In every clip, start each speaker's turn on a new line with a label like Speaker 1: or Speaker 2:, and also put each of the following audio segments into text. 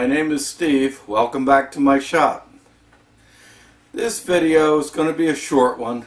Speaker 1: My name is Steve. Welcome back to my shop. This video is going to be a short one,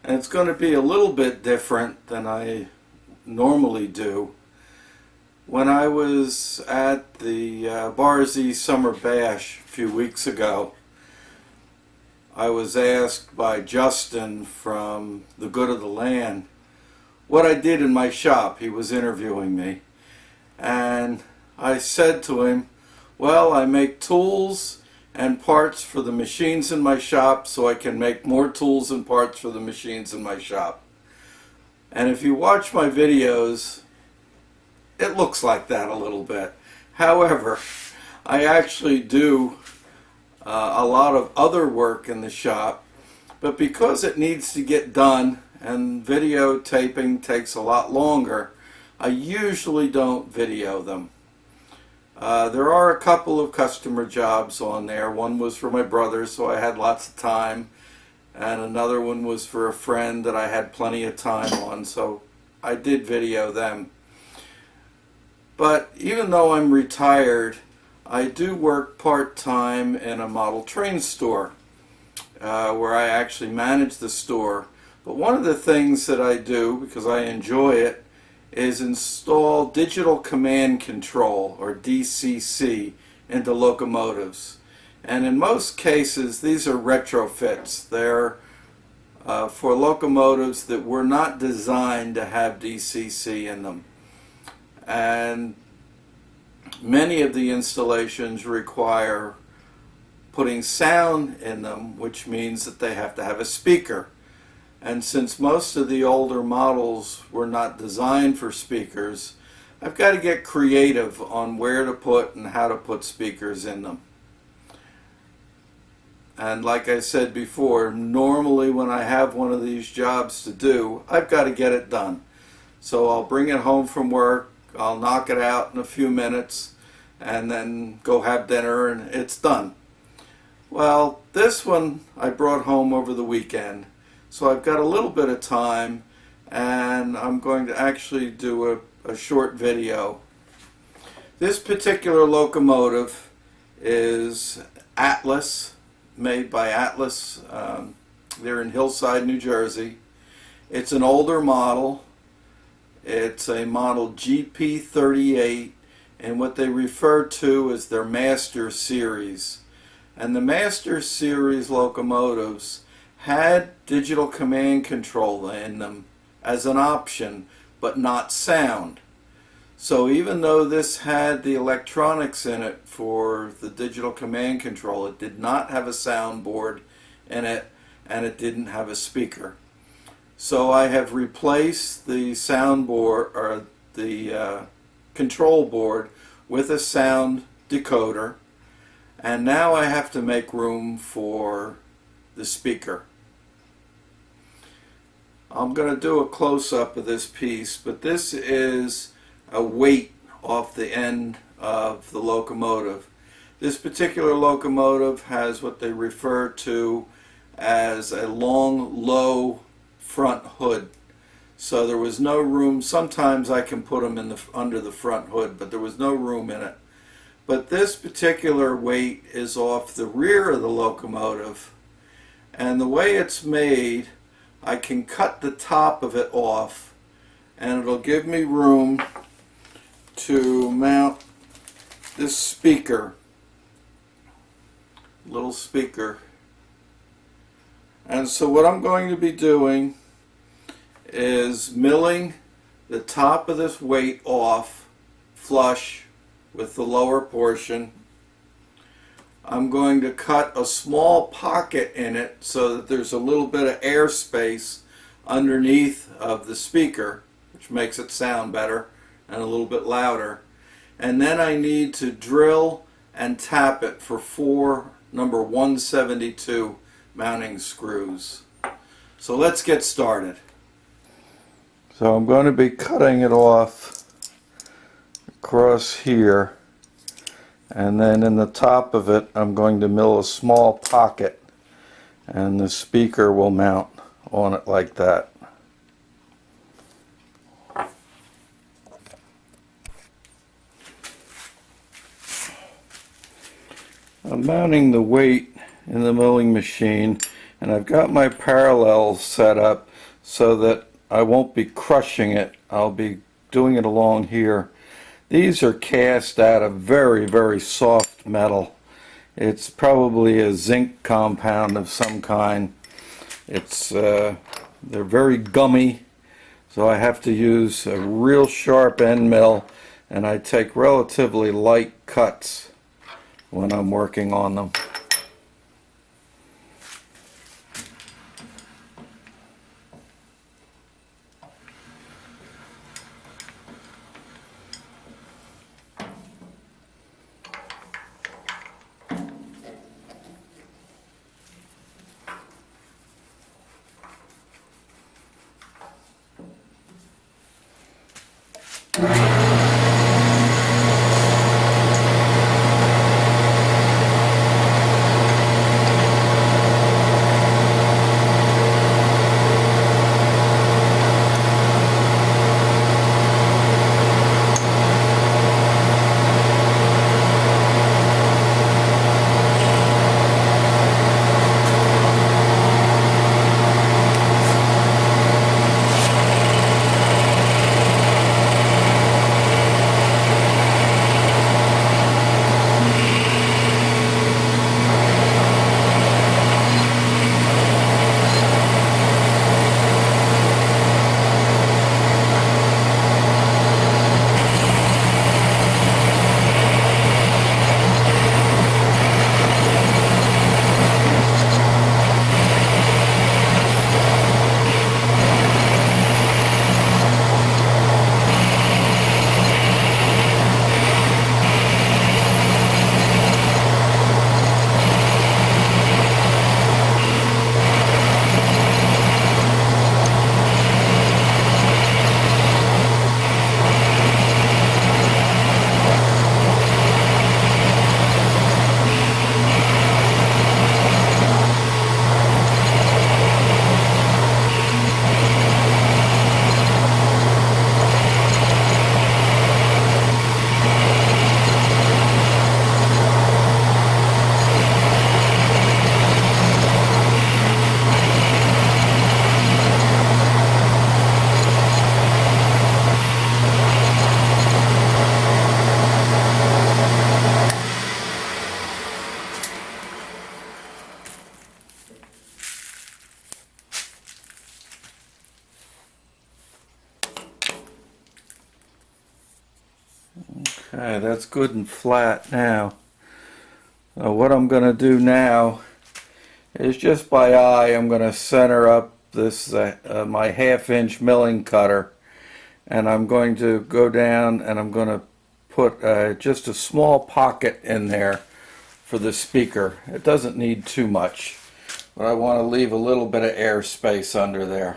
Speaker 1: and it's going to be a little bit different than I normally do. When I was at the Bar Z Summer Bash a few weeks ago, I was asked by Justin from The Good of the Land what I did in my shop. He was interviewing me, and I said to him, well, I make tools and parts for the machines in my shop so I can make more tools and parts for the machines in my shop. And if you watch my videos, it looks like that a little bit. However, I actually do a lot of other work in the shop, but because it needs to get done and videotaping takes a lot longer, I usually don't video them. There are a couple of customer jobs on there. One was for my brother, so I had lots of time, and another one was for a friend that I had plenty of time on, so I did video them. But even though I'm retired, I do work part-time in a model train store where I actually manage the store. But one of the things that I do, because I enjoy it, is install digital command control, or DCC, into locomotives. And in most cases these are retrofits. They're for locomotives that were not designed to have DCC in them. And many of the installations require putting sound in them, which means that they have to have a speaker. And since most of the older models were not designed for speakers, I've got to get creative on where to put and how to put speakers in them. And like I said before, normally when I have one of these jobs to do, I've got to get it done. So I'll bring it home from work, I'll knock it out in a few minutes, and then go have dinner and it's done. Well, this one I brought home over the weekend. So I've got a little bit of time, and I'm going to actually do a short video. This particular locomotive is Atlas, made by Atlas. They're in Hillside, New Jersey. It's an older model. It's a model GP38, and what they refer to as their Master Series. And the Master Series locomotives had digital command control in them as an option, but not sound. So even though this had the electronics in it for the digital command control, it did not have a soundboard in it, and it didn't have a speaker. So I have replaced the soundboard, or the control board, with a sound decoder, and now I have to make room for the speaker. I'm going to do a close-up of this piece, but this is a weight off the end of the locomotive. This particular locomotive has what they refer to as a long, low front hood. So there was no room. Sometimes I can put them in under the front hood, but there was no room in it. But this particular weight is off the rear of the locomotive, and the way it's made, I can cut the top of it off, and it'll give me room to mount this speaker, little speaker. And so what I'm going to be doing is milling the top of this weight off flush with the lower portion. I'm going to cut a small pocket in it so that there's a little bit of air space underneath of the speaker, which makes it sound better and a little bit louder. And then I need to drill and tap it for 4 number 172 mounting screws. So let's get started. So I'm going to be cutting it off across here, and then in the top of it I'm going to mill a small pocket, and the speaker will mount on it like that. I'm mounting the weight in the milling machine, and I've got my parallels set up so that I won't be crushing it. I'll be doing it along here. These are cast out of very, very soft metal. It's probably a zinc compound of some kind. They're very gummy, so I have to use a real sharp end mill, and I take relatively light cuts when I'm working on them. Okay, that's good and flat now. What I'm going to do now is just by eye, I'm going to center up this my 1/2 inch milling cutter, and I'm going to go down and I'm going to put just a small pocket in there for the speaker. It doesn't need too much, but I want to leave a little bit of air space under there.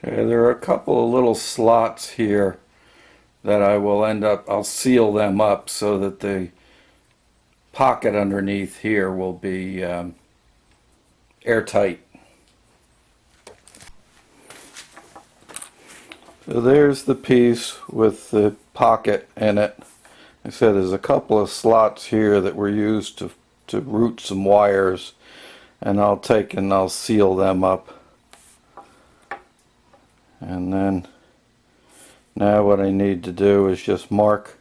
Speaker 1: Okay, there are a couple of little slots here that I'll seal them up so that the pocket underneath here will be airtight. So there's the piece with the pocket in it. Like I said, there's a couple of slots here that were used to route some wires, and I'll take and I'll seal them up. And then now what I need to do is just mark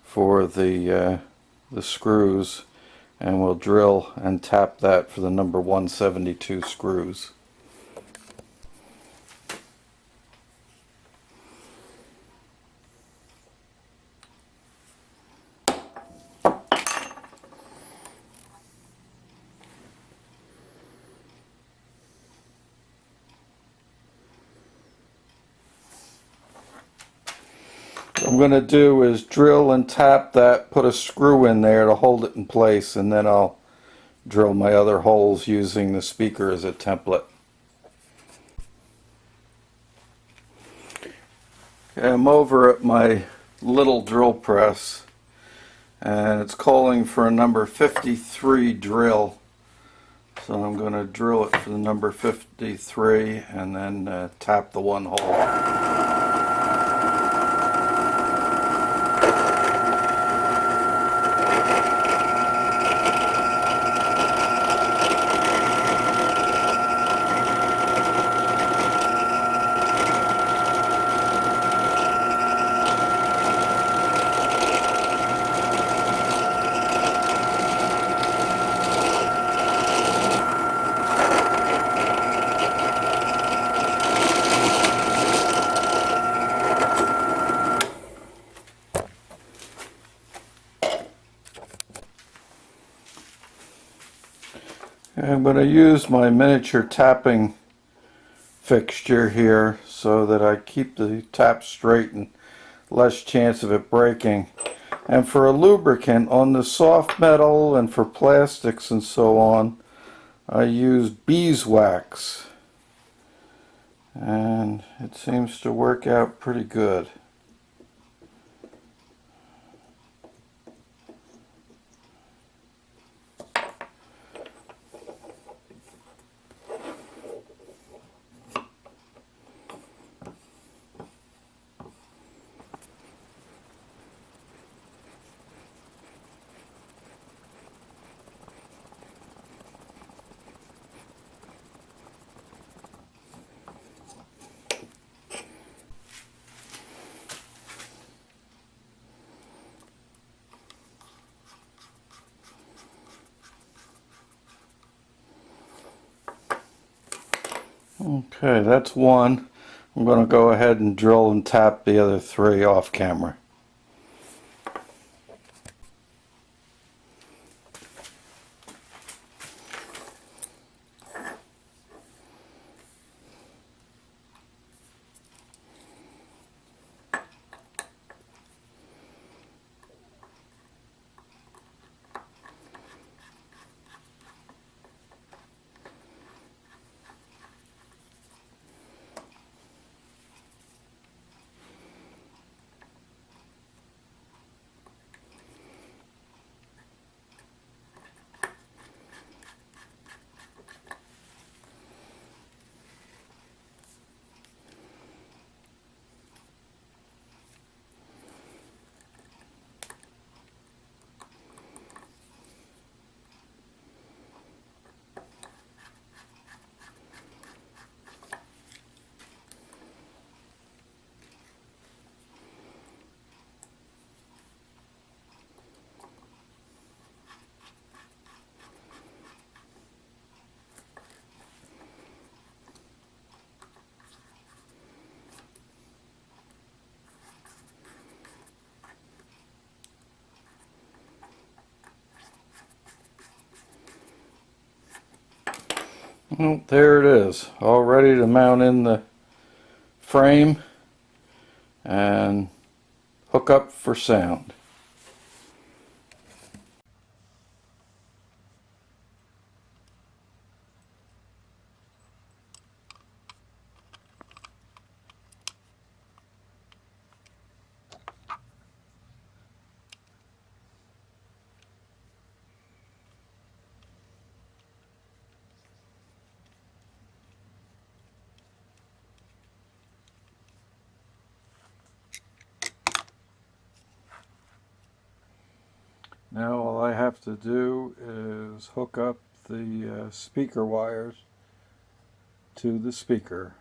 Speaker 1: for the screws, and we'll drill and tap that for the number 172 screws. I'm going to do is drill and tap that, put a screw in there to hold it in place, and then I'll drill my other holes using the speaker as a template. Okay, I'm over at my little drill press, and it's calling for a number 53 drill. So I'm going to drill it for the number 53 and then tap the one hole. I'm going to use my miniature tapping fixture here so that I keep the tap straight and less chance of it breaking. And for a lubricant on the soft metal and for plastics and so on, I use beeswax, and it seems to work out pretty good. Okay, that's one. I'm going to go ahead and drill and tap the other three off camera. Well, there it is, all ready to mount in the frame and hook up for sound. Now all I have to do is hook up the speaker wires to the speaker.